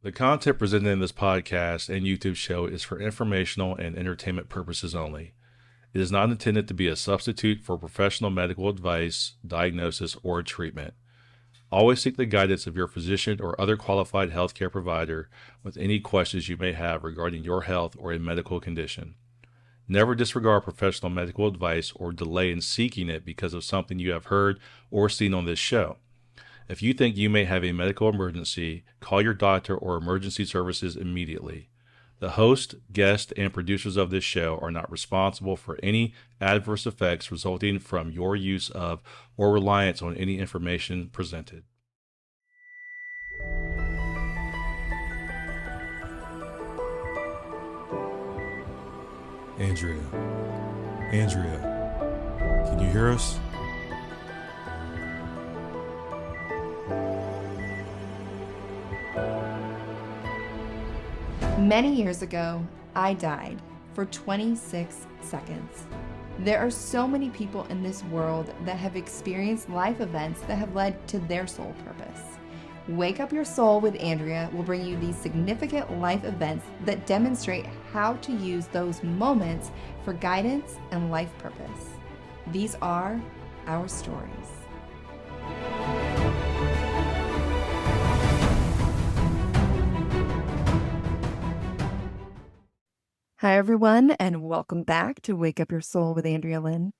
The content presented in this podcast and YouTube show is for informational and entertainment purposes only. It is not intended to be a substitute for professional medical advice, diagnosis, or treatment. Always seek the guidance of your physician or other qualified healthcare provider with any questions you may have regarding your health or a medical condition. Never disregard professional medical advice or delay in seeking it because of something you have heard or seen on this show. If you think you may have a medical emergency, call your doctor or emergency services immediately. The host, guest, and producers of this show are not responsible for any adverse effects resulting from your use of or reliance on any information presented. Andrea, can you hear us? Many years ago, I died for 26 seconds. There are so many people in this world that have experienced life events that have led to their soul purpose. Wake Up Your Soul with Andrea will bring you these significant life events that demonstrate how to use those moments for guidance and life purpose. These are our stories. Hi, everyone, and welcome back to Wake Up Your Soul with Andrea Lynn.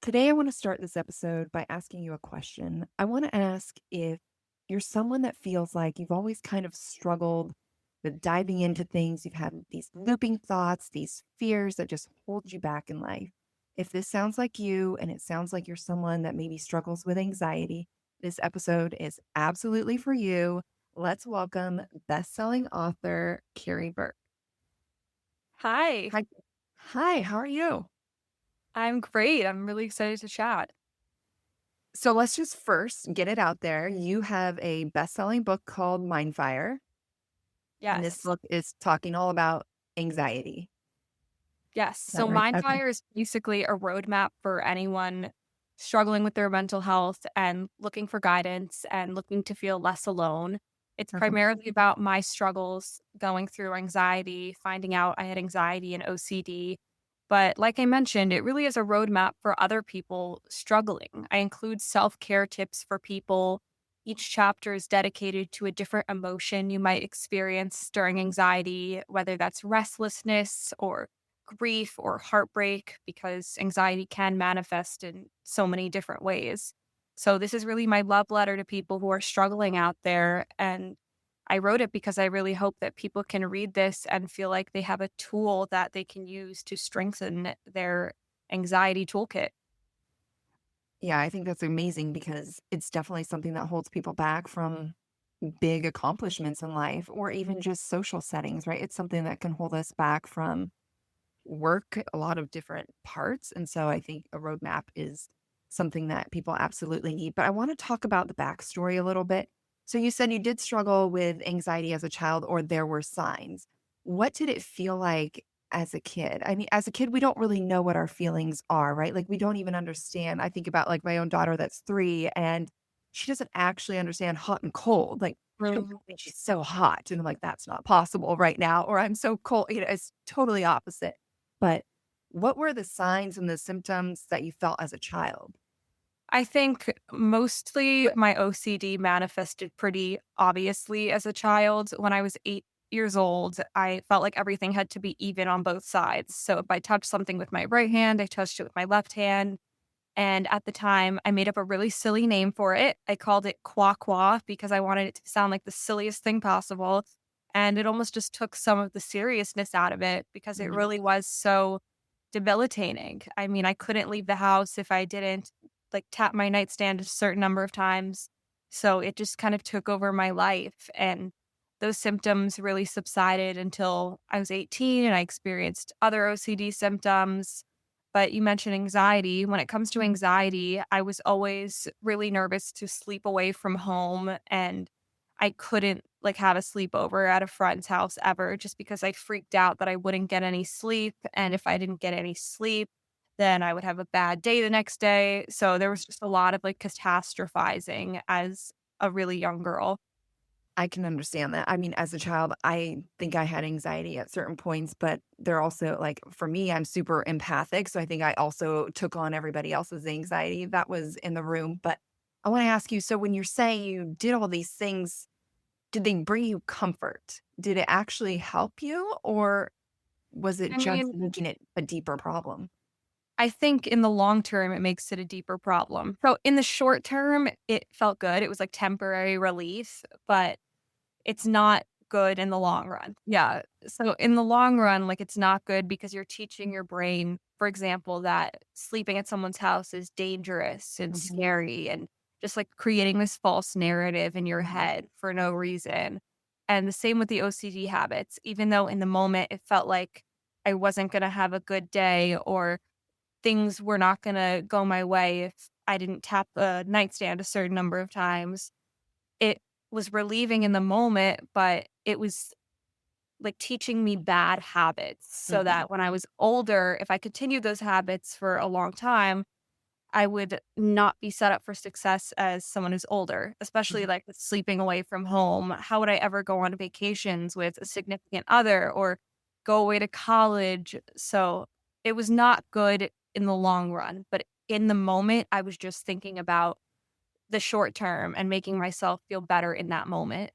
Today, I want to start this episode by asking you a question. I want to ask if you're someone that feels like you've always kind of struggled with diving into things. You've had these looping thoughts, these fears that just hold you back in life. If this sounds like you, and it sounds like you're someone that maybe struggles with anxiety, this episode is absolutely for you. Let's welcome bestselling author Carrie Berk. Hi. Hi, how are you? I'm great. I'm really excited to chat. So let's just first get it out there. You have a best-selling book called Mindfire. And this Yes. book is talking all about anxiety. Yes. Is So that right? Okay. Mindfire is basically a roadmap for anyone struggling with their mental health and looking for guidance and looking to feel less alone. It's Perfect. primarily about my struggles going through anxiety, finding out I had anxiety and OCD. But like I mentioned, it really is a roadmap for other people struggling. I include self-care tips for people. Each chapter is dedicated to a different emotion you might experience during anxiety, whether that's restlessness or grief or heartbreak, because anxiety can manifest in so many different ways. So this is really my love letter to people who are struggling out there. And I wrote it because I really hope that people can read this and feel like they have a tool that they can use to strengthen their anxiety toolkit. Yeah, I think that's amazing because it's definitely something that holds people back from big accomplishments in life or even just social settings, right? It's something that can hold us back from work, a lot of different parts. And so I think a roadmap is something that people absolutely need. But I want to talk about the backstory a little bit. So you said you did struggle with anxiety as a child, or there were signs. What did it feel like as a kid? I mean, as a kid, we don't really know what our feelings are, right? Like we don't even understand. I think about like my own daughter that's 3 and she doesn't actually understand hot and cold. Like she'll tell me she's so hot. And I'm like, that's not possible right now. Or I'm so cold. It's totally opposite. But what were the signs and the symptoms that you felt as a child? I think mostly my OCD manifested pretty obviously as a child. When I was 8 years old, I felt like everything had to be even on both sides. So if I touched something with my right hand, I touched it with my left hand. And at the time, I made up a really silly name for it. I called it Qua Qua because I wanted it to sound like the silliest thing possible. And it almost just took some of the seriousness out of it because it really was so debilitating. I mean, I couldn't leave the house if I didn't like tap my nightstand a certain number of times. So it just kind of took over my life. And those symptoms really subsided until I was 18 and I experienced other OCD symptoms. But you mentioned anxiety. When it comes to anxiety, I was always really nervous to sleep away from home, and I couldn't like have a sleepover at a friend's house ever just because I freaked out that I wouldn't get any sleep. And if I didn't get any sleep, then I would have a bad day the next day. So there was just a lot of like catastrophizing as a really young girl. I can understand that. I mean, as a child, I think I had anxiety at certain points, but they're also like, for me, I'm super empathic. So I think I also took on everybody else's anxiety that was in the room. But I want to ask you, so when you're saying you did all these things, did they bring you comfort? Did it actually help you, or was it I just mean, making it a deeper problem? I think in the long term, it makes it a deeper problem. So in the short term, it felt good. It was like temporary relief, but it's not good in the long run. Yeah. So in the long run, like it's not good because you're teaching your brain, for example, that sleeping at someone's house is dangerous and Mhm, scary and just like creating this false narrative in your mhm, head for no reason. And the same with the OCD habits, even though in the moment it felt like I wasn't going to have a good day or things were not going to go my way if I didn't tap a nightstand a certain number of times. It was relieving in the moment, but it was, like, teaching me bad habits so mhm, that when I was older, if I continued those habits for a long time, I would not be set up for success as someone who's older, especially, mhm. like, with sleeping away from home. How would I ever go on vacations with a significant other or go away to college? So, it was not good in the long run, but in the moment, I was just thinking about the short term and making myself feel better in that moment.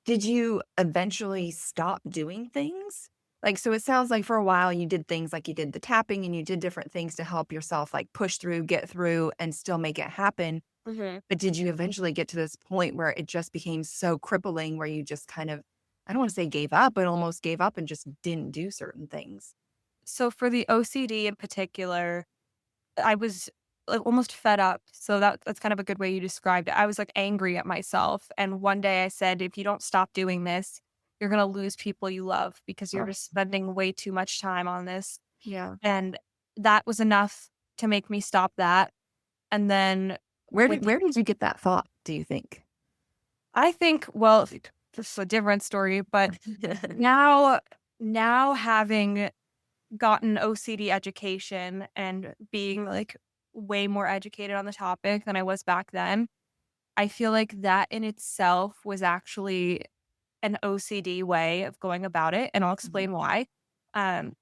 Did you eventually stop doing things? Like, so it sounds like for a while you did things like you did the tapping and you did different things to help yourself like push through, get through, and still make it happen. Mhm. But did you eventually get to this point where it just became so crippling where you just kind of, I don't want to say gave up, but almost gave up and just didn't do certain things? So for the OCD in particular, I was, like, almost fed up. So that's kind of a good way you described it. I was, like, angry at myself, and one day I said, "If you don't stop doing this, you're gonna lose people you love because you're Oh, just spending way too much time on this." yeah. And that was enough to make me stop that. And then with Where did you get that thought, do you think? I think, well, this is a different story, but now now having gotten OCD education and being, like, way more educated on the topic than I was back then, I feel like that in itself was actually an OCD way of going about it, and I'll Mhm, explain why. Um,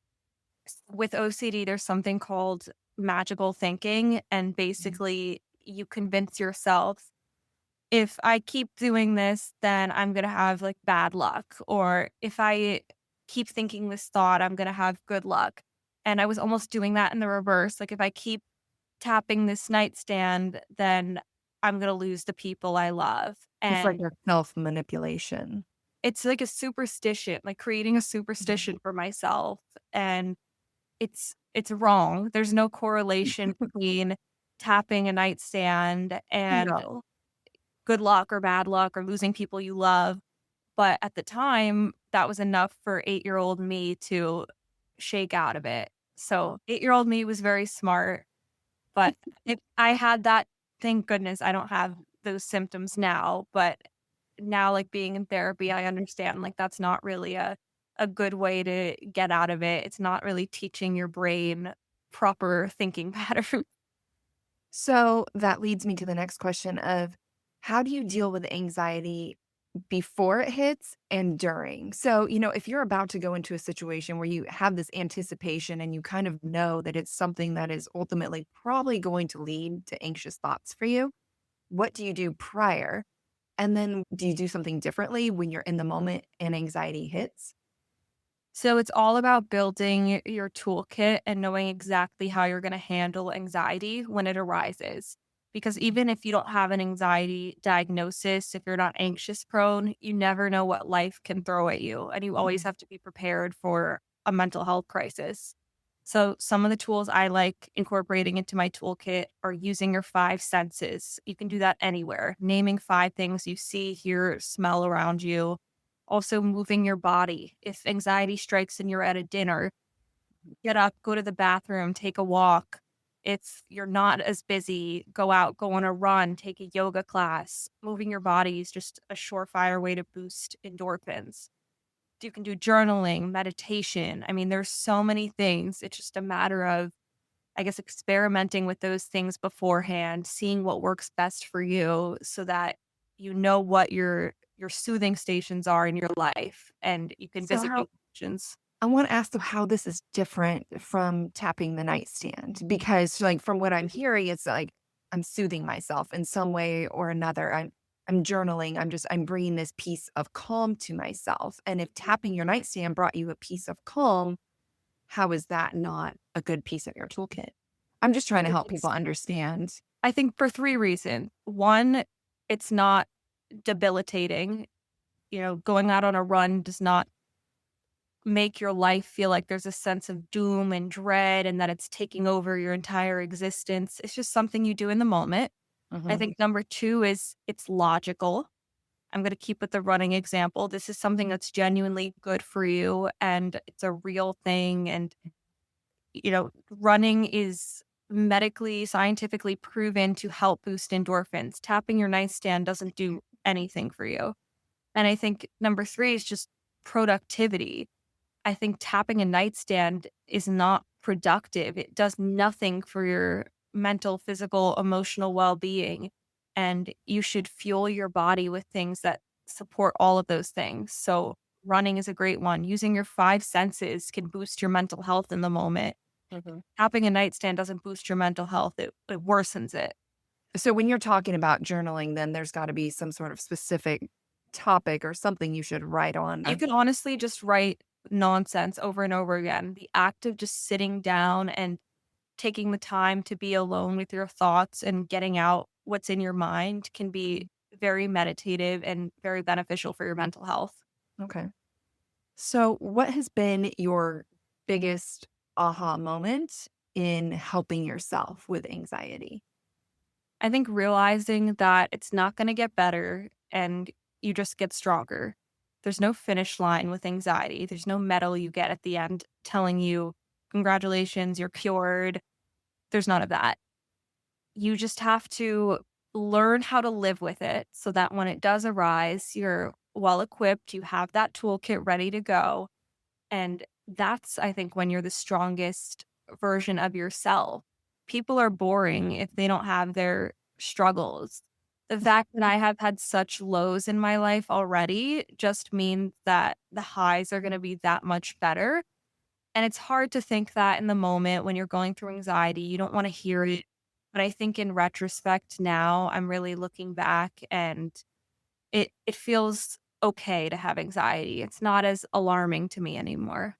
with OCD, there's something called magical thinking, and mhm. basically you convince yourself, if I keep doing this, then I'm gonna have, like, bad luck, or if I keep thinking this thought, I'm gonna have good luck. And I was almost doing that in the reverse, like, if I keep tapping this nightstand, then I'm gonna lose the people I love, It's like and a self-manipulation. it's like a superstition, like, creating a Mhm. superstition for myself, and it's wrong. There's no correlation between tapping a nightstand and No. good luck or bad luck or losing people you love. But at the time, that was enough for 8-year-old me to shake out of it. So 8-year-old me was very smart, but if I had that, thank goodness I don't have those symptoms now. But now, like being in therapy, I understand like that's not really a good way to get out of it. It's not really teaching your brain proper thinking patterns. So that leads me to the next question of how do you deal with anxiety before it hits and during? So, if you're about to go into a situation where you have this anticipation and you kind of know that it's something that is ultimately probably going to lead to anxious thoughts for you, what do you do prior? And then do you do something differently when you're in the moment and anxiety hits? So it's all about building your toolkit and knowing exactly how you're going to handle anxiety when it arises. Because even if you don't have an anxiety diagnosis, if you're not anxious prone, you never know what life can throw at you. And you always Mhm. have to be prepared for a mental health crisis. So some of the tools I like incorporating into my toolkit are using your five senses. You can do that anywhere, naming five things you see, hear, smell around you. Also, moving your body. If anxiety strikes and you're at a dinner, get up, go to the bathroom, take a walk. If you're not as busy, go out, go on a run, take a yoga class. Moving your body is just a surefire way to boost endorphins. You can do journaling, meditation. I mean, there's so many things. It's just a matter of, I guess, experimenting with those things beforehand, seeing what works best for you so that you know what you're your soothing stations are in your life, and you can So visit how new locations. I want to ask though how this is different from tapping the nightstand because like from what I'm hearing, it's like I'm soothing myself in some way or another. I'm journaling. I'm bringing this piece of calm to myself. And if tapping your nightstand brought you a piece of calm, how is that not a good piece of your toolkit? I'm just trying to help people understand. I think for 3 reasons. 1, it's not debilitating. Going out on a run does not make your life feel like there's a sense of doom and dread and that it's taking over your entire existence. It's just something you do in the moment. I Mhm. think number 2 is it's logical. I'm going to keep with the running example. This is something that's genuinely good for you and it's a real thing. And, running is medically, scientifically proven to help boost endorphins. Tapping your nightstand doesn't do anything for you. And I think number 3 is just productivity. I think tapping a nightstand is not productive. It does nothing for your mental, physical, emotional well being. And you should fuel your body with things that support all of those things. So, running is a great one. Using your 5 senses can boost your mental health in the moment. Mhm. Tapping a nightstand doesn't boost your mental health, it worsens it. So when you're talking about journaling, then there's got to be some sort of specific topic or something you should write on. You can honestly just write nonsense over and over again. The act of just sitting down and taking the time to be alone with your thoughts and getting out what's in your mind can be very meditative and very beneficial for your mental health. Okay. So what has been your biggest aha moment in helping yourself with anxiety? I think realizing that it's not going to get better and you just get stronger. There's no finish line with anxiety. There's no medal you get at the end telling you, congratulations, you're cured. There's none of that. You just have to learn how to live with it so that when it does arise, you're well equipped, you have that toolkit ready to go. And that's, I think, when you're the strongest version of yourself. People are boring if they don't have their struggles. The fact that I have had such lows in my life already just means that the highs are going to be that much better. And it's hard to think that in the moment when you're going through anxiety. You don't want to hear it. But I think in retrospect now, I'm really looking back and it feels okay to have anxiety. It's not as alarming to me anymore.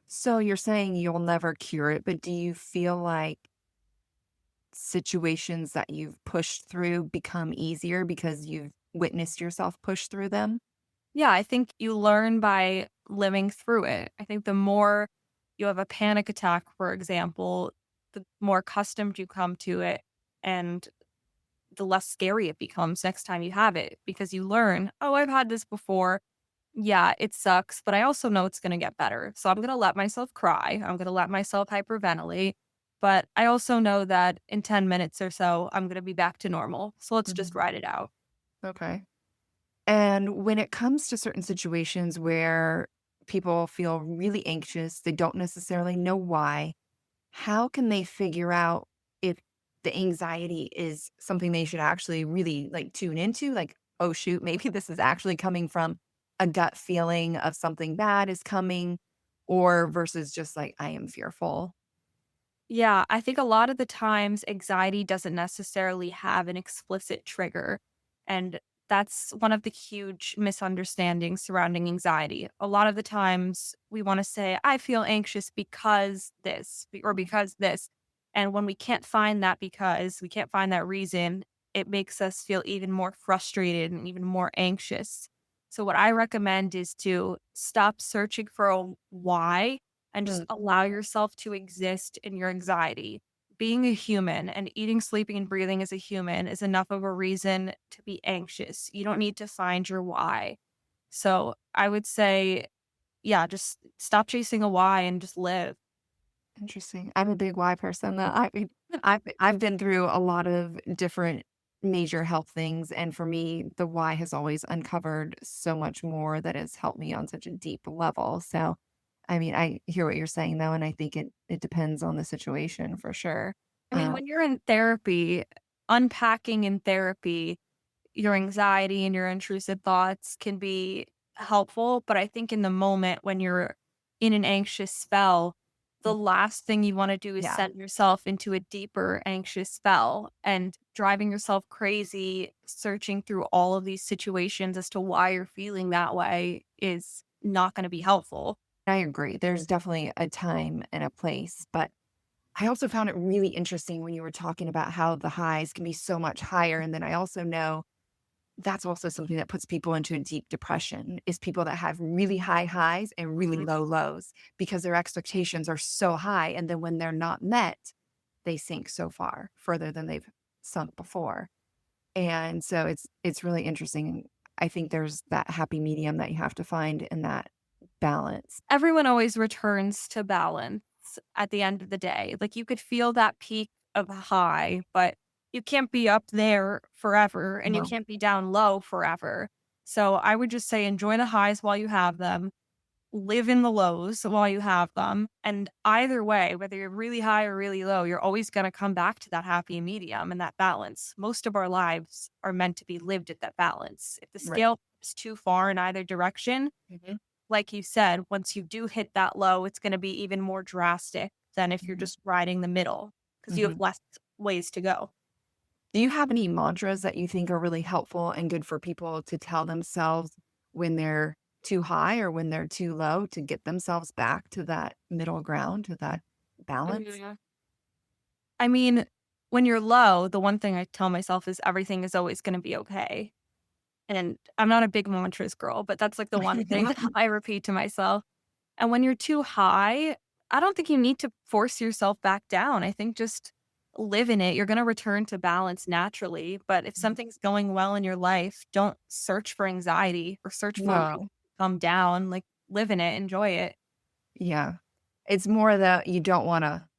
So you're saying you'll never cure it, but do you feel like situations that you've pushed through become easier because you've witnessed yourself push through them? Yeah, I think you learn by living through it. I think the more you have a panic attack, for example, the more accustomed you come to it and the less scary it becomes next time you have it because you learn, oh, I've had this before. Yeah, it sucks, but I also know it's going to get better. So I'm going to let myself cry. I'm going to let myself hyperventilate. But I also know that in 10 minutes or so, I'm going to be back to normal. So let's just Mhm. ride it out. Okay. And when it comes to certain situations where people feel really anxious, they don't necessarily know why, how can they figure out if the anxiety is something they should actually really like tune into? Like, oh, shoot, maybe this is actually coming from a gut feeling of something bad is coming, or versus just like, I am fearful. Yeah, I think a lot of the times anxiety doesn't necessarily have an explicit trigger. And that's one of the huge misunderstandings surrounding anxiety. A lot of the times we want to say, I feel anxious because this or because this. And when we can't find that because, we can't find that reason, it makes us feel even more frustrated and even more anxious. So, what I recommend is to stop searching for a why and just Mm, allow yourself to exist in your anxiety. Being a human and eating, sleeping, and breathing as a human is enough of a reason to be anxious. You don't need to find your why. So I would say, yeah, just stop chasing a why and just live. Interesting. I'm a big why person. I mean, I've been through a lot of different major health things, and for me, the why has always uncovered so much more that has helped me on such a deep level. So, I mean, I hear what you're saying though, and I think it depends on the situation for sure. I mean, when you're in therapy, unpacking in therapy, your anxiety and your intrusive thoughts can be helpful. But I think in the moment when you're in an anxious spell, the last thing you want to do is Yeah. send yourself into a deeper anxious spell and driving yourself crazy, searching through all of these situations as to why you're feeling that way is not going to be helpful. I agree. There's definitely a time and a place, but I also found it really interesting when you were talking about how the highs can be so much higher. And then I also know that's also something that puts people into a deep depression is people that have really high highs and really low lows because their expectations are so high. And then when they're not met, they sink so far further than they've sunk before. And so it's really interesting. I think there's that happy medium that you have to find in that balance. Everyone always returns to balance at the end of the day. Like you could feel that peak of a high, but you can't be up there forever and you No. can't be down low forever. So I would just say enjoy the highs while you have them, live in the lows while you have them. And either way, whether you're really high or really low, you're always going to come back to that happy medium and that balance. Most of our lives are meant to be lived at that balance. If the Right. scale is too far in either direction, Mhm. like you said, once you do hit that low, it's going to be even more drastic than if you're Mhm. just riding the middle because you have Mhm. less ways to go. Do you have any mantras that you think are really helpful and good for people to tell themselves when they're too high or when they're too low to get themselves back to that middle ground, to that balance? Mhm. I mean, when you're low, the one thing I tell myself is everything is always going to be okay. And I'm not a big mantras girl, but that's like the one thing that I repeat to myself. And when you're too high, I don't think you need to force yourself back down. I think just live in it. You're going to return to balance naturally. But if something's going well in your life, don't search for anxiety or search for a reason No. to come down. Like live in it, enjoy it. Yeah. It's more that you don't wanna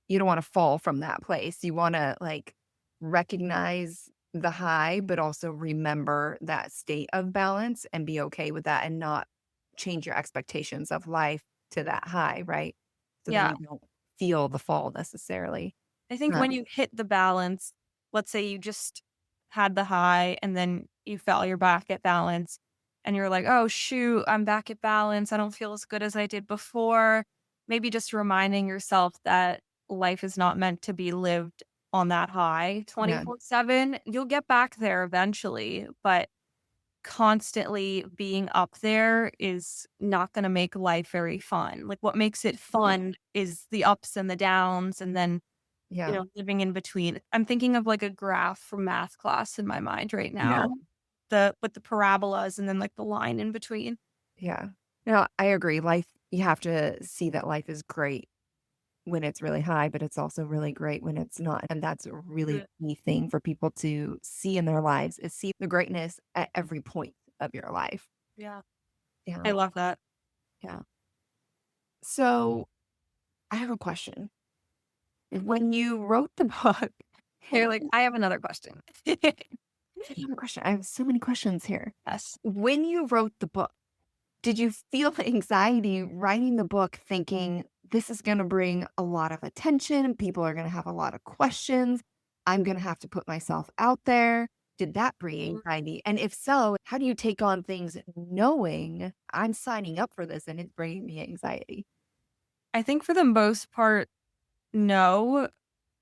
fall from that place. You wanna, like, recognize the high, but also remember that state of balance and be okay with that and not change your expectations of life to that high, right? So then Yeah. you don't feel the fall necessarily. I think when Um, you hit the balance, let's say you just had the high and then you fell, you're back at balance, and you're like, oh, shoot, I'm back at balance. I don't feel as good as I did before. Maybe just reminding yourself that life is not meant to be lived on that high yeah, 24/7. You'll get back there eventually, but constantly being up there is not going to make life very fun. Like what makes it fun is the ups and the downs and then yeah, living in between. I'm thinking of like a graph from math class in my mind right yeah, now, the with the parabolas and then like the line in between. yeah. No, I agree. Life you have to see that life is great when it's really high, but it's also really great when it's not. And that's a really Mm. key thing for people to see in their lives is see the greatness at every point of your life. Yeah. Yeah. I love that. Yeah. So I have a question. When you wrote the book, You're like, I have another question. I have a question. I have so many questions here. Yes. When you wrote the book, did you feel anxiety writing the book thinking this is going to bring a lot of attention? People are going to have a lot of questions. I'm going to have to put myself out there. Did that bring anxiety? And if so, how do you take on things knowing I'm signing up for this and it's bringing me anxiety? I think for the most part, no,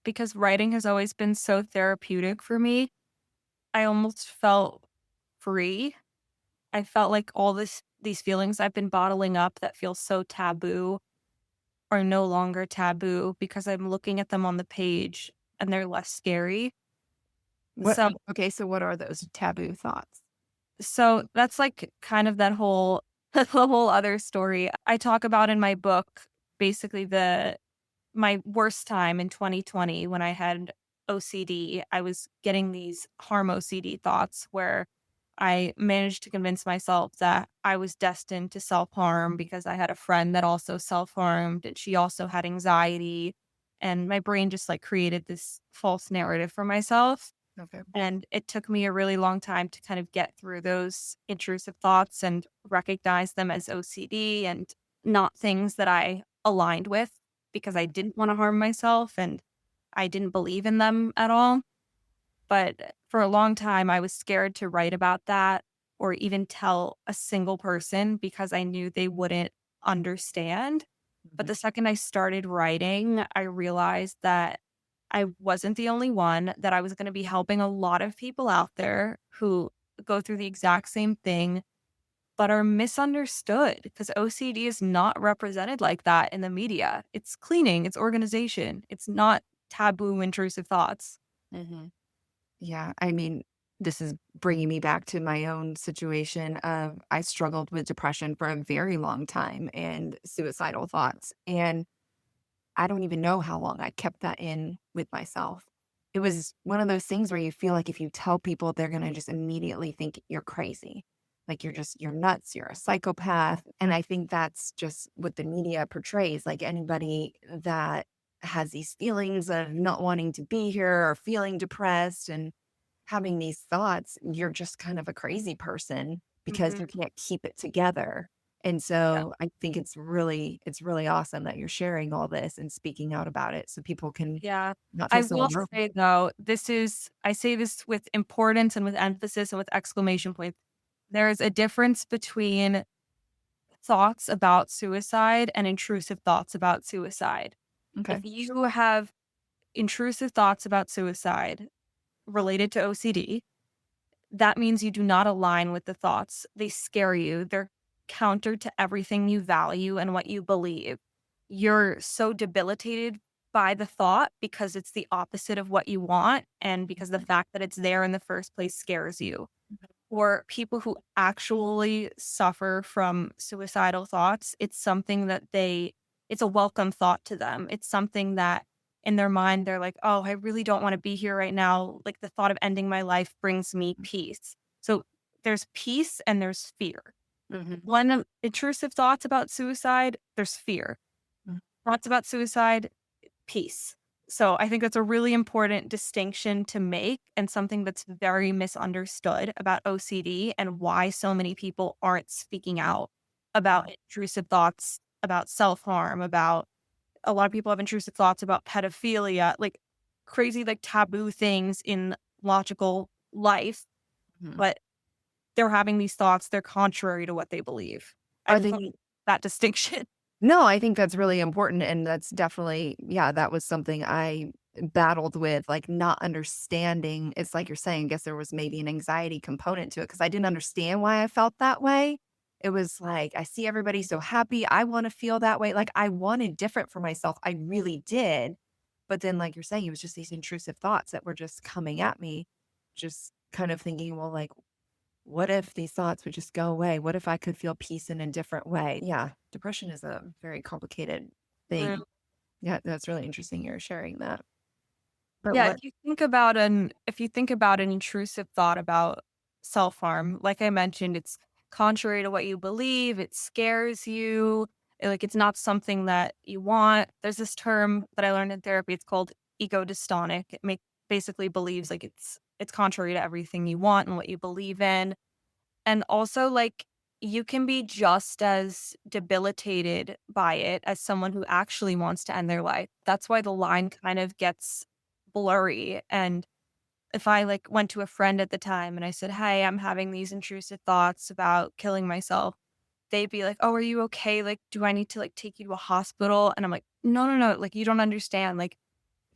because writing has always been so therapeutic for me. I almost felt free. I felt like all these feelings I've been bottling up that feel so taboo are no longer taboo because I'm looking at them on the page and they're less scary. What? So Okay, so what are those taboo thoughts? so that's like kind of that whole the whole other story. I talk about in my book basically the my worst time in 2020 when I had OCD. I was getting these harm OCD thoughts where I managed to convince myself that I was destined to self-harm because I had a friend that also self-harmed and she also had anxiety. And my brain just like created this false narrative for myself. Okay. And it took me a really long time to kind of get through those intrusive thoughts and recognize them as OCD and not things that I aligned with because I didn't want to harm myself and I didn't believe in them at all. But for a long time, I was scared to write about that or even tell a single person because I knew they wouldn't understand. But Mhm. the second I started writing, I realized that I wasn't the only one, that I was going to be helping a lot of people out there who go through the exact same thing, but are misunderstood because OCD is not represented like that in the media. It's cleaning, it's organization, it's not taboo, intrusive thoughts. Mhm. Yeah, I mean, this is bringing me back to my own situation of I struggled with depression for a very long time and suicidal thoughts, and I don't even know how long I kept that in with myself. It was one of those things where you feel like if you tell people, they're gonna just immediately think you're crazy. Like you're nuts, you're a psychopath. And I think that's just what the media portrays. Like anybody that has these feelings of not wanting to be here or feeling depressed and having these thoughts, you're just kind of a crazy person because Mhm. you can't keep it together. And Yeah. so I think it's really awesome that you're sharing all this and speaking out about it so people can Yeah. not I feel so will alone. say though, I say this with importance and with emphasis and with exclamation points. There is a difference between thoughts about suicide and intrusive thoughts about suicide. If Okay. you have intrusive thoughts about suicide related to OCD, that means you do not align with the thoughts. They scare you. They're counter to everything you value and what you believe. You're so debilitated by the thought because it's the opposite of what you want and because the fact that it's there in the first place scares you. Or people who actually suffer from suicidal thoughts, it's something that it's a welcome thought to them. It's something that in their mind, they're like, oh, I really don't want to be here right now. Like the thought of ending my life brings me peace. So there's peace and there's fear. Mhm. When intrusive thoughts about suicide, there's fear. Mhm. Thoughts about suicide, peace. So I think that's a really important distinction to make and something that's very misunderstood about OCD and why so many people aren't speaking out about intrusive thoughts, about self-harm, about a lot of people have intrusive thoughts about pedophilia, like crazy, like taboo things in logical life, Mhm. but they're having these thoughts, they're contrary to what they believe. I Are just want they that distinction. No, I think that's really important, and that's definitely yeah, that was something I battled with, like, not understanding it's like you're saying, I guess there was maybe an anxiety component to it because I didn't understand why I felt that way. It was like, I see everybody so happy, I wanna feel that way, like, I wanted different for myself, I really did, but then, like you're saying, it was just these intrusive thoughts that were just coming at me, just kind of thinking, well, like, what if these thoughts would just go away? What if I could feel peace in a different way? Yeah, depression is a very complicated thing. Yeah, that's really interesting you're sharing that. But Yeah, what if you think about an intrusive thought about self-harm, like I mentioned, it's contrary to what you believe, it scares you, like it's not something that you want. There's this term that I learned in therapy, it's called egodystonic. Basically believes like it's contrary to everything you want and what you believe in. And also like you can be just as debilitated by it as someone who actually wants to end their life. That's why the line kind of gets blurry. And if I like went to a friend at the time and I said, "Hey, I'm having these intrusive thoughts about killing myself." They'd be like, "Oh, are you okay? Like, do I need to like take you to a hospital?" And I'm like, "No, no, no. Like, you don't understand. Like,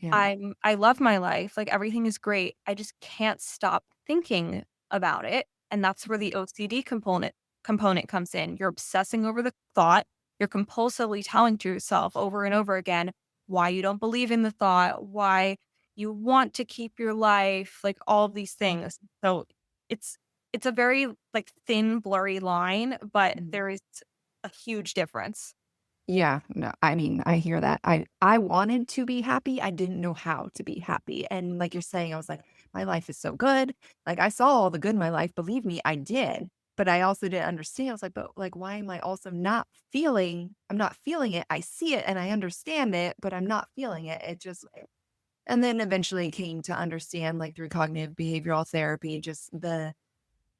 yeah. I love my life. Like, everything is great. I just can't stop thinking about it." And that's where the OCD component comes in. You're obsessing over the thought. You're compulsively telling to yourself over and over again why you don't believe in the thought, why you want to keep your life, like all of these things. So it's it's a very like thin, blurry line, but Mhm. there is a huge difference. Yeah, no, I mean, I hear that. I wanted to be happy. I didn't know how to be happy. And like you're saying, I was like, my life is so good. Like I saw all the good in my life. Believe me, I did. But I also didn't understand. I was like, but like, why am I also I'm not feeling it. I see it and I understand it, but I'm not feeling it. It just and then eventually came to understand like through cognitive behavioral therapy, just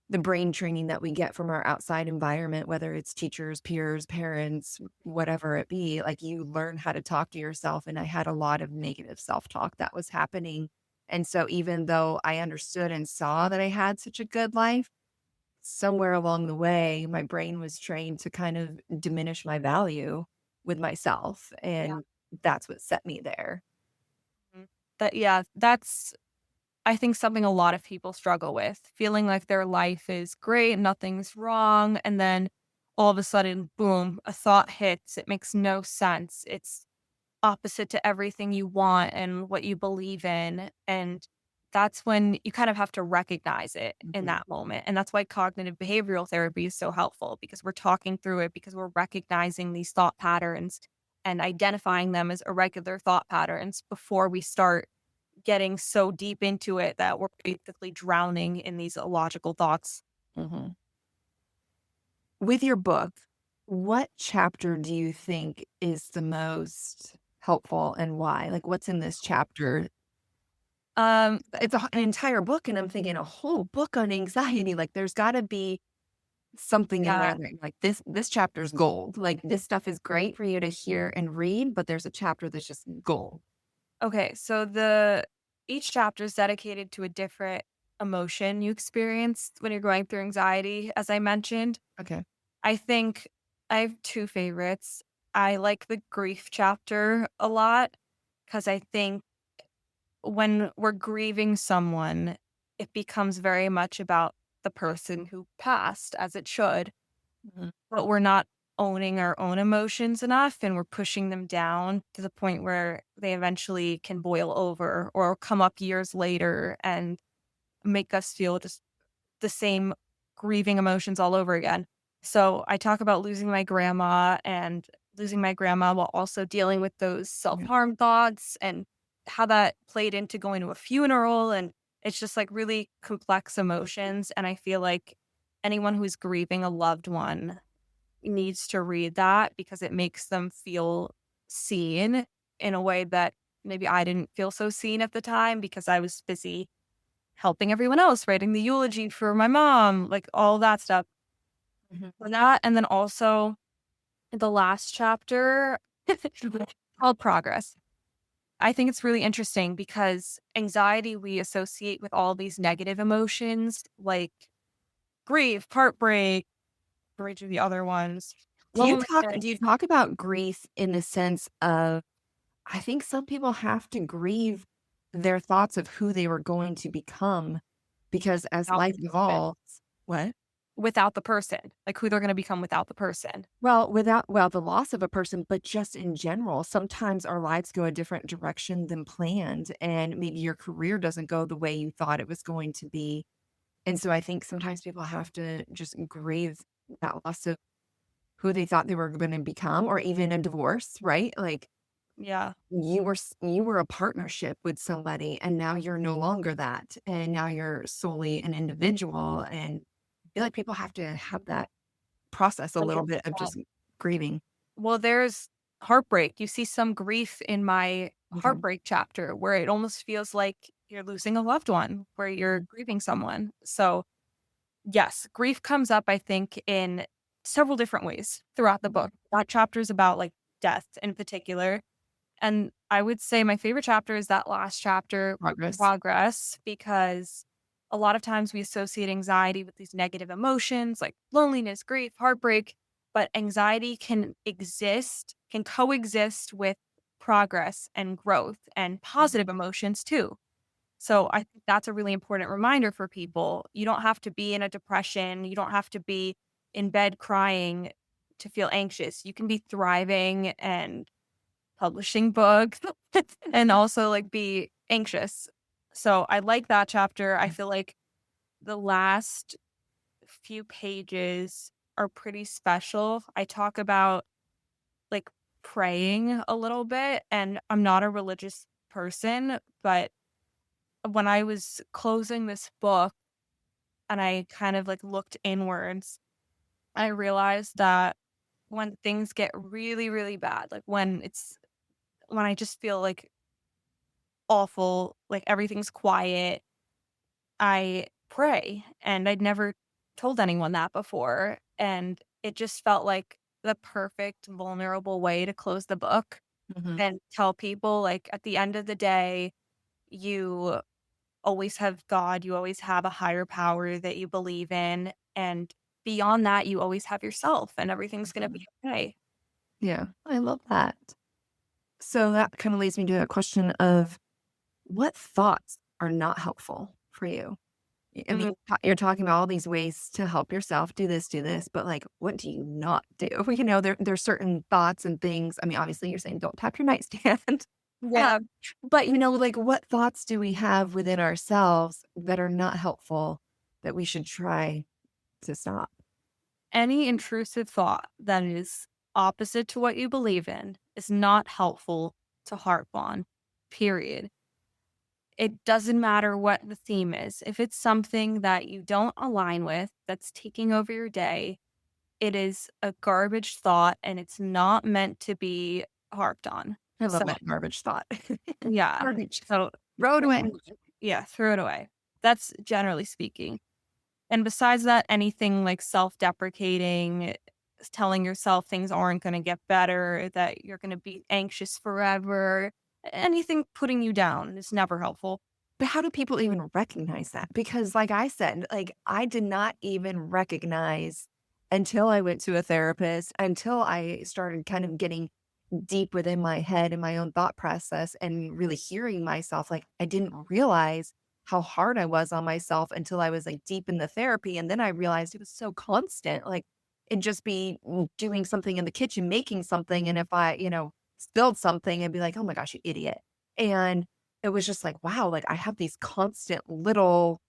the brain training that we get from our outside environment, whether it's teachers, peers, parents, whatever it be, like you learn how to talk to yourself. And I had a lot of negative self talk that was happening And so even though I understood and saw that I had such a good life, somewhere along the way, my brain was trained to kind of diminish my value with myself. Yeah. And that's what set me there. Mhm. That's I think something a lot of people struggle with, feeling like their life is great, nothing's wrong, and then all of a sudden, boom, a thought hits. It makes no sense. It's opposite to everything you want and what you believe in. And that's when you kind of have to recognize it in Mhm. that moment. And that's why cognitive behavioral therapy is so helpful because we're talking through it, because we're recognizing these thought patterns and identifying them as irregular thought patterns before we start getting so deep into it that we're basically drowning in these illogical thoughts. Mhm. With your book, what chapter do you think is the most helpful and why? Like, what's in this chapter? Um, It's an entire book, and I'm thinking a whole book on anxiety. Like, there's got to be something in yeah. there that, like, this chapter's gold. Like, this stuff is great for you to hear and read, but there's a chapter that's just gold. Okay, so the each chapter is dedicated to a different emotion you experience when you're going through anxiety, as I mentioned. Okay. I think I have two favorites. I like the grief chapter a lot because I think when we're grieving someone, it becomes very much about the person who passed, as it should, Mhm. but we're not owning our own emotions enough and we're pushing them down to the point where they eventually can boil over or come up years later and make us feel just the same grieving emotions all over again. So I talk about losing my grandma and losing my grandma while also dealing with those Yeah. self-harm thoughts and how that played into going to a funeral. And it's just like really complex emotions. And I feel like anyone who's grieving a loved one needs to read that because it makes them feel seen in a way that maybe I didn't feel so seen at the time because I was busy helping everyone else, writing the eulogy for my mom, like all that stuff. Mhm. And that, and then also the last chapter called Progress. I think it's really interesting because anxiety we associate with all these negative emotions like grief, heartbreak, bridge of the other ones, Do loneliness. you talk about grief in the sense of I think some people have to grieve their thoughts of who they were going to become because as Without life the person. evolves what? Without the person, like who they're going to become without the person. Well, the loss of a person, but just in general, sometimes our lives go a different direction than planned, and maybe your career doesn't go the way you thought it was going to be. And so I think sometimes people have to just grieve that loss of who they thought they were gonna become, or even a divorce, right? Like, Yeah. you were a partnership with somebody, and now you're no longer that, and now you're solely an individual, and I feel like people have to have that process a little bit of 100%. just grieving. Well, there's heartbreak. You see some grief in my Okay. heartbreak chapter where it almost feels like you're losing a loved one, where you're Mhm. grieving someone. So, yes, grief comes up, I think, in several different ways throughout the Mhm. book. That chapter is about like death in particular. And I would say my favorite chapter is that last chapter, Progress. Progress, because a lot of times we associate anxiety with these negative emotions like loneliness, grief, heartbreak, but anxiety can coexist with progress and growth and Mhm. positive emotions too. So I think that's a really important reminder for people. You don't have to be in a depression, you don't have to be in bed crying to feel anxious. You can be thriving and publishing books and also, like, be anxious. So, I like that chapter. I feel like the last few pages are pretty special. I talk about, like, praying a little bit, and I'm not a religious person, but when I was closing this book and I kind of, like, looked inwards, I realized that when things get really, really bad, like, when I just feel, like, awful, like everything's quiet, I pray, and I'd never told anyone that before, and it just felt like the perfect vulnerable way to close the book Mhm. and tell people, like, at the end of the day, you always have God, you always have a higher power that you believe in. And beyond that, you always have yourself and everything's going to be okay. Yeah, I love that. So that kind of leads me to a question of what thoughts are not helpful for you? I mean, Mhm. you're talking about all these ways to help yourself do this, but like, what do you not do? There's certain thoughts and things. I mean, obviously, you're saying don't tap your nightstand. Uh, Yeah. but, like, what thoughts do we have within ourselves that are not helpful that we should try to stop? Any intrusive thought that is opposite to what you believe in is not helpful to harp on, period. It doesn't matter what the theme is. If it's something that you don't align with, that's taking over your day, it is a garbage thought and it's not meant to be harped on. I So, love that garbage thought. yeah. Garbage. So, Throw it away. yeah, throw it away. That's generally speaking. And besides that, anything like self-deprecating, telling yourself things aren't gonna get better, that you're gonna be anxious forever, anything putting you down is never helpful. But how do people even recognize that? Because like I said, like I did not even recognize until I went to a therapist, until I started kind of getting deep within my head and my own thought process and really hearing myself. Like I didn't realize how hard I was on myself until I was like deep in the therapy. And then I realized it was so constant. Like it'd just be doing something in the kitchen, making something. And if I, spilled something, I'd be like, oh my gosh, you idiot. And it was just like, wow, like I have these constant little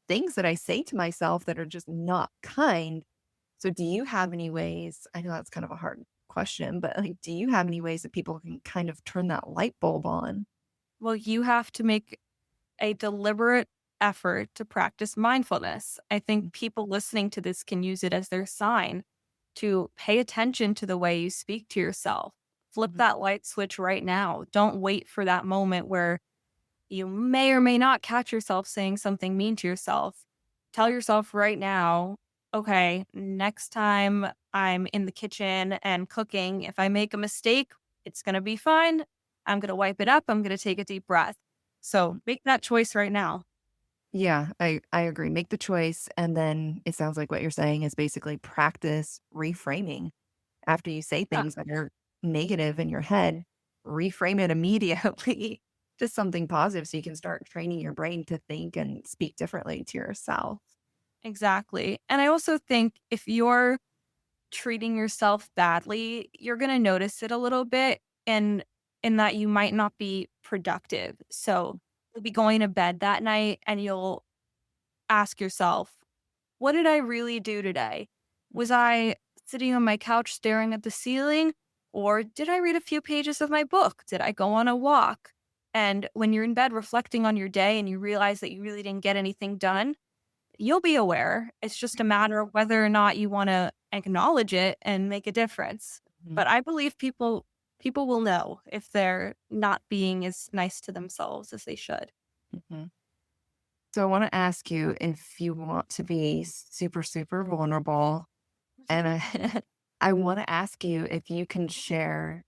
things that I say to myself that are just not kind. So do you have any ways? I know that's kind of a hard question, but like, do you have any ways that people can kind of turn that light bulb on? Well, you have to make a deliberate effort to practice mindfulness. I think people listening to this can use it as their sign to pay attention to the way you speak to yourself. Flip Mhm. that light switch right now. Don't wait for that moment where you may or may not catch yourself saying something mean to yourself. Tell yourself right now, okay, next time I'm in the kitchen and cooking, if I make a mistake, it's going to be fine. I'm going to wipe it up. I'm going to take a deep breath. So make that choice right now. Yeah, I agree. Make the choice. And then it sounds like what you're saying is basically practice reframing after you say Yeah, things that are negative in your head, reframe it immediately to something positive so you can start training your brain to think and speak differently to yourself. exactly. And I also think if you're treating yourself badly, you're going to notice it a little bit and in that you might not be productive. So you'll be going to bed that night and you'll ask yourself, what did I really do today? Was I sitting on my couch staring at the ceiling? Or did I read a few pages of my book? Did I go on a walk? And when you're in bed reflecting on your day and you realize that you really didn't get anything done, you'll be aware. It's just a matter of whether or not you want to acknowledge it and make a difference. Mhm, But I believe people will know if they're not being as nice to themselves as they should. mhm. So I want to ask you if you want to be super, super vulnerable. And I want to ask you if you can share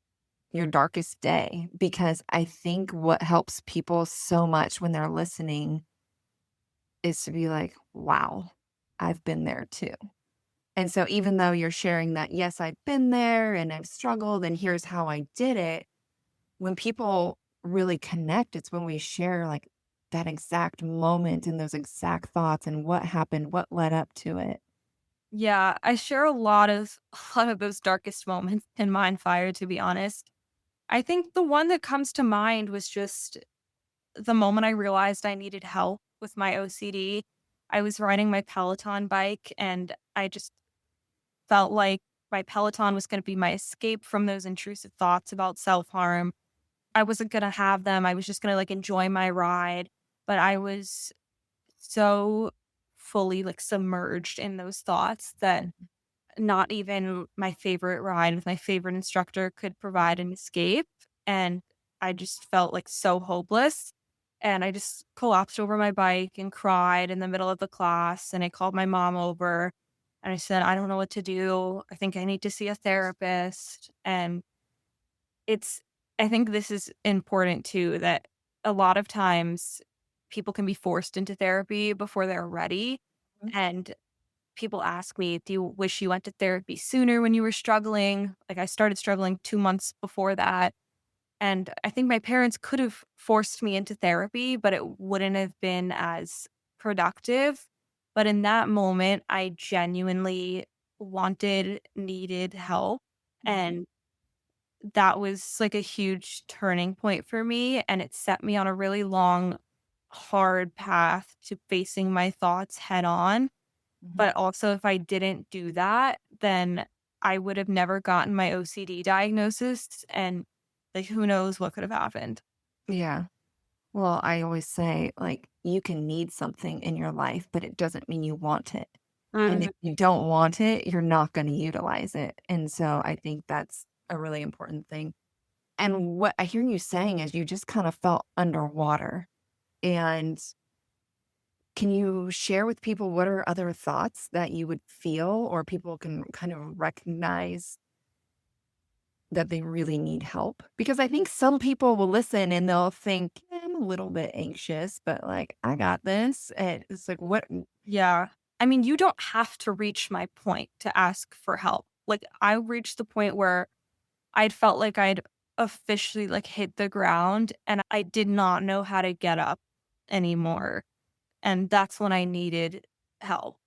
your darkest day, because I think what helps people so much when they're listening is to be like, wow, I've been there too. And so even though you're sharing that, yes, I've been there and I've struggled and here's how I did it, when people really connect, it's when we share like that exact moment and those exact thoughts and what happened, what led up to it. Yeah, I share a lot of those darkest moments in Mindfire, to be honest. I think the one that comes to mind was just the moment I realized I needed help with my OCD. I was riding my Peloton bike and I just felt like my Peloton was going to be my escape from those intrusive thoughts about self-harm. I wasn't going to have them. I was just going to like enjoy my ride, but I was so fully like submerged in those thoughts that not even my favorite ride with my favorite instructor could provide an escape. And I just felt like so hopeless. And I just collapsed over my bike and cried in the middle of the class. And I called my mom over and I said, I don't know what to do. I think I need to see a therapist. And it's, I think this is important too, that a lot of times people can be forced into therapy before they're ready. Mhm. And people ask me, do you wish you went to therapy sooner when you were struggling? Like I started struggling 2 months before that. And I think my parents could have forced me into therapy, but it wouldn't have been as productive. But in that moment, I genuinely needed help. And that was like a huge turning point for me. And it set me on a really long, hard path to facing my thoughts head on. Mhm. But also, if I didn't do that, then I would have never gotten my OCD diagnosis. And like, who knows what could have happened. Yeah. Well, I always say, like, you can need something in your life, but it doesn't mean you want it. And if Mhm. you don't want it, you're not going to utilize it. And so I think that's a really important thing. And what I hear you saying is you just kind of felt underwater. And can you share with people what are other thoughts that you would feel or people can kind of recognize that they really need help? Because I think some people will listen and they'll think, "Eh, I'm a little bit anxious, but like, I got this." And it's like, what? Yeah. I mean, you don't have to reach my point to ask for help. Like, I reached the point where I'd felt like I'd officially like hit the ground and I did not know how to get up anymore. And that's when I needed help.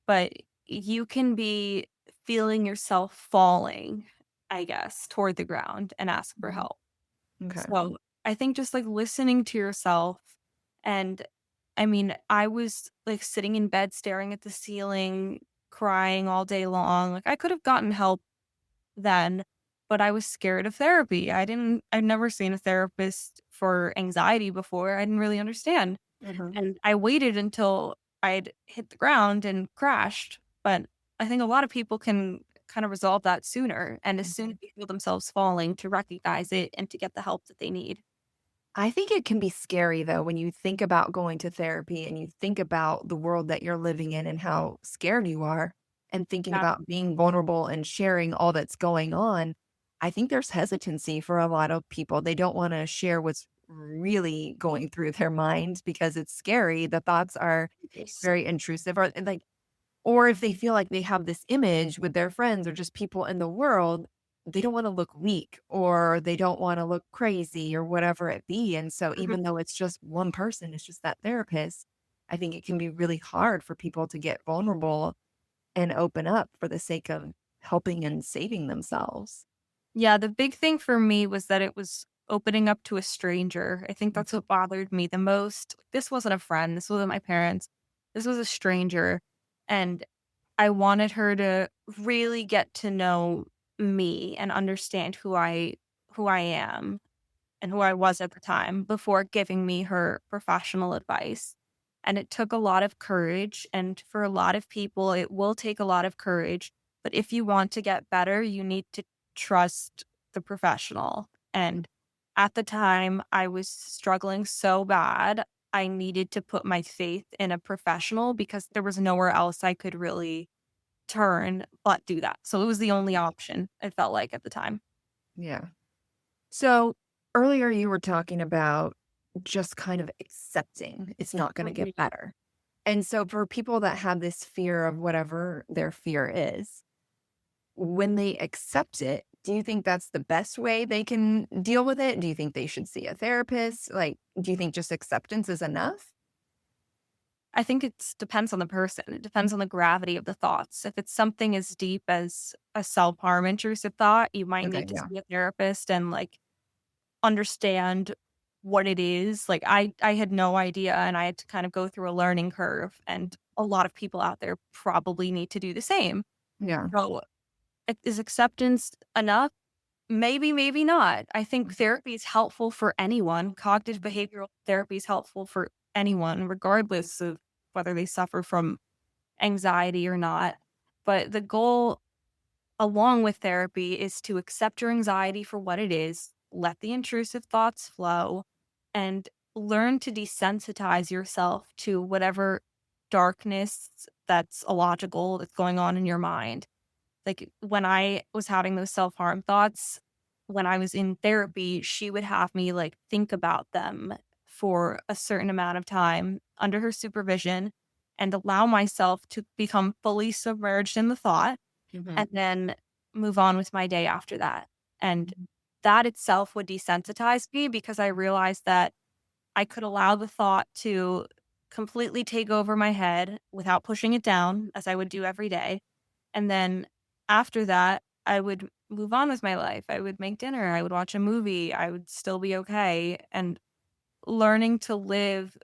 But you can be feeling yourself falling, I guess, toward the ground and ask for Mhm. help. Okay. So I think just like listening to yourself. And I mean, I was like sitting in bed staring at the ceiling, crying all day long. Like I could have gotten help then, but I was scared of therapy. I'd never seen a therapist for anxiety before. I didn't really understand. Mhm. And I waited until I'd hit the ground and crashed. But I think a lot of people can kind of resolve that sooner. And as soon as they feel themselves falling, to recognize it and to get the help that they need. I think it can be scary though when you think about going to therapy and you think about the world that you're living in and how scared you are and thinking Yeah. about being vulnerable and sharing all that's going on. I think there's hesitancy for a lot of people. They don't want to share what's really going through their mind because it's scary. The thoughts are Yes. very intrusive or like or if they feel like they have this image with their friends or just people in the world, they don't wanna look weak or they don't wanna look crazy or whatever it be, and so Mhm. even though it's just one person, it's just that therapist, I think it can be really hard for people to get vulnerable and open up for the sake of helping and saving themselves. Yeah, the big thing for me was that it was opening up to a stranger. I think that's what bothered me the most. This wasn't a friend, this wasn't my parents. This was a stranger, and I wanted her to really get to know me and understand who I am and who I was at the time before giving me her professional advice. And it took a lot of courage. And for a lot of people, it will take a lot of courage. But if you want to get better, you need to trust the professional. And at the time, I was struggling so bad. I needed to put my faith in a professional because there was nowhere else I could really turn but do that. So it was the only option, it felt like at the time. Yeah. So, earlier you were talking about just kind of accepting it's not gonna Mhm. get better. And so for people that have this fear of whatever their fear is, when they accept it, do you think that's the best way they can deal with it? Do you think they should see a therapist? Like, do you think just acceptance is enough? I think it depends on the person. It depends on the gravity of the thoughts. If it's something as deep as a self-harm intrusive thought, you might Okay, need to yeah. see a therapist and, like, understand what it is. Like, I had no idea, and I had to kind of go through a learning curve, and a lot of people out there probably need to do the same. Yeah. So, is acceptance enough? Maybe, maybe not. I think therapy is helpful for anyone. Cognitive behavioral therapy is helpful for anyone, regardless of whether they suffer from anxiety or not. But the goal, along with therapy, is to accept your anxiety for what it is, let the intrusive thoughts flow, and learn to desensitize yourself to whatever darkness that's illogical that's going on in your mind. Like, when I was having those self-harm thoughts, when I was in therapy, she would have me, like, think about them for a certain amount of time under her supervision and allow myself to become fully submerged in the thought Mhm. and then move on with my day after that. And that itself would desensitize me because I realized that I could allow the thought to completely take over my head without pushing it down, as I would do every day. And then after that, I would move on with my life. I would make dinner. I would watch a movie. I would still be okay. And learning to live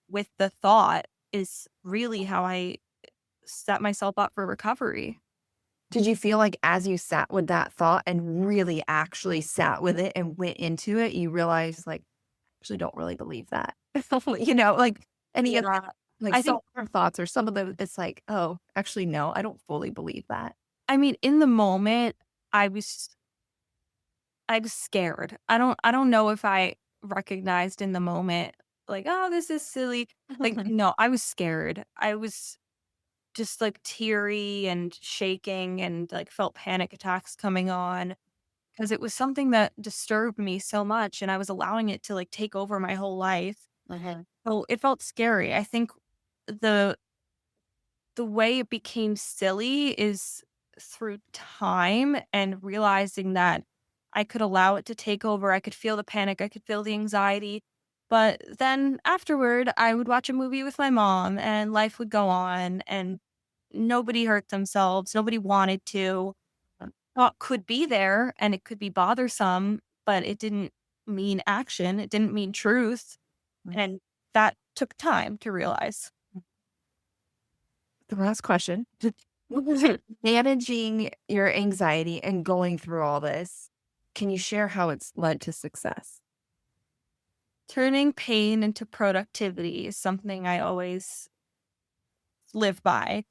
with the thought is really how I set myself up for recovery. Did you feel like as you sat with that thought and really actually sat with it and went into it, you realized like, actually don't really believe that. Like any of Yeah. like I some think, of our thoughts or some of them, it's like, oh, actually, no, I don't fully believe that. I mean, in the moment, I was I was scared. I don't know if I recognized in the moment, like, "Oh, this is silly." Like, no, I was scared. I was just, like, teary and shaking and, like, felt panic attacks coming on because it was something that disturbed me so much, and I was allowing it to, like, take over my whole life. So, it felt scary. I think the the way it became silly is through time and realizing that I could allow it to take over. I could feel the panic, I could feel the anxiety. But then afterward, I would watch a movie with my mom and life would go on and nobody hurt themselves. Nobody wanted to. Thought could be there and it could be bothersome, but it didn't mean action. It didn't mean truth. And that took time to realize. The last question. Managing your anxiety and going through all this, can you share how it's led to success? Turning pain into productivity is something I always live by,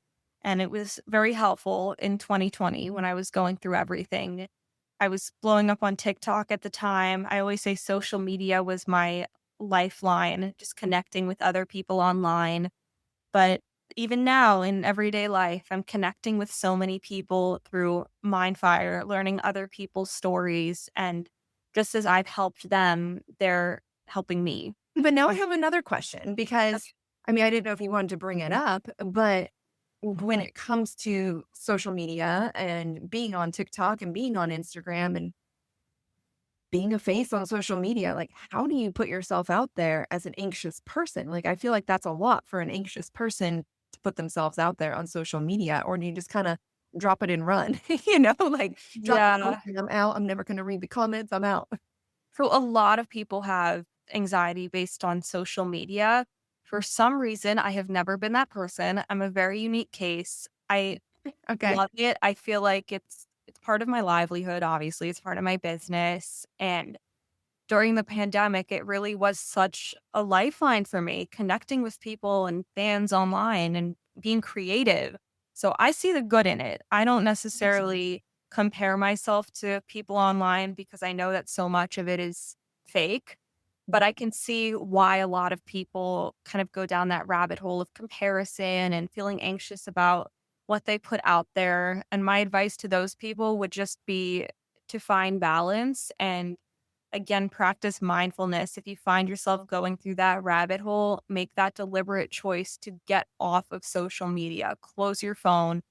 and it was very helpful in 2020 when I was going through everything. I was blowing up on TikTok at the time. I always say social media was my lifeline, just connecting with other people online. But even now in everyday life, I'm connecting with so many people through Mindfire, learning other people's stories. And just as I've helped them, they're helping me. But now I have another question because I mean, I didn't know if you wanted to bring it up, but when it comes to social media and being on TikTok and being on Instagram and being a face on social media, like how do you put yourself out there as an anxious person? Like I feel like that's a lot for an anxious person to put themselves out there on social media, or do you just kind of drop it and run? Like drop it, Yeah. okay, I'm out. I'm never going to read the comments. I'm out. So a lot of people have anxiety based on social media. For some reason, I have never been that person. I'm a very unique case. I Okay. love it. I feel like it's part of my livelihood, obviously. It's part of my business. And during the pandemic, it really was such a lifeline for me, connecting with people and fans online and being creative. So I see the good in it. I don't necessarily compare myself to people online because I know that so much of it is fake. But I can see why a lot of people kind of go down that rabbit hole of comparison and feeling anxious about what they put out there. And my advice to those people would just be to find balance and again, practice mindfulness. If you find yourself going through that rabbit hole, make that deliberate choice to get off of social media, close your phone,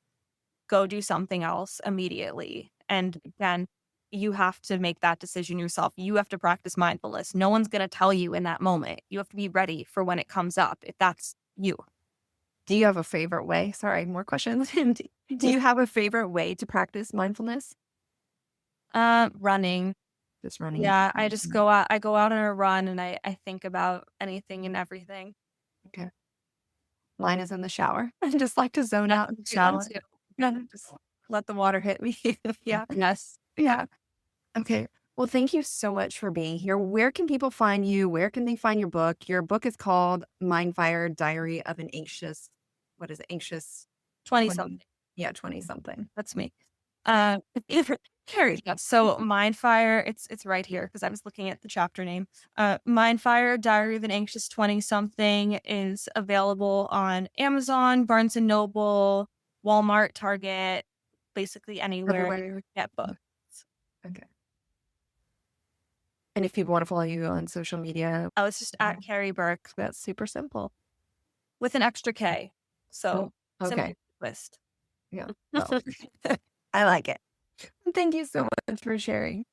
go do something else immediately. And again, you have to make that decision yourself. You have to practice mindfulness. No one's going to tell you in that moment. You have to be ready for when it comes up, if that's you. Do you have a favorite way? Sorry, more questions. Do you have a favorite way to practice mindfulness? Running. Just running. Yeah, I just go out. I go out on a run and I think about anything and everything. Okay. Mine is in the shower. I just like to zone out in the shower. Too. Yeah, just let the water hit me. Yeah. Yes. Yeah. Okay. Well, thank you so much for being here. Where can people find you? Where can they find your book? Your book is called Mindfire, Diary of an Anxious, what is it? Anxious 20 20, something. yeah, 20 something. That's me. Uh, Carrie. Yeah. So Mindfire, it's right here because I was looking at the chapter name. Mindfire, Diary of an Anxious 20 something is available on Amazon, Barnes and Noble, Walmart, Target, basically anywhere you Everywhere. get books. Okay. And if people want to follow you on social media, I was just at Carrie Berk that's super simple. with an extra K. So simple Okay. twist. Yeah. Well, I like it. Thank you so much for sharing.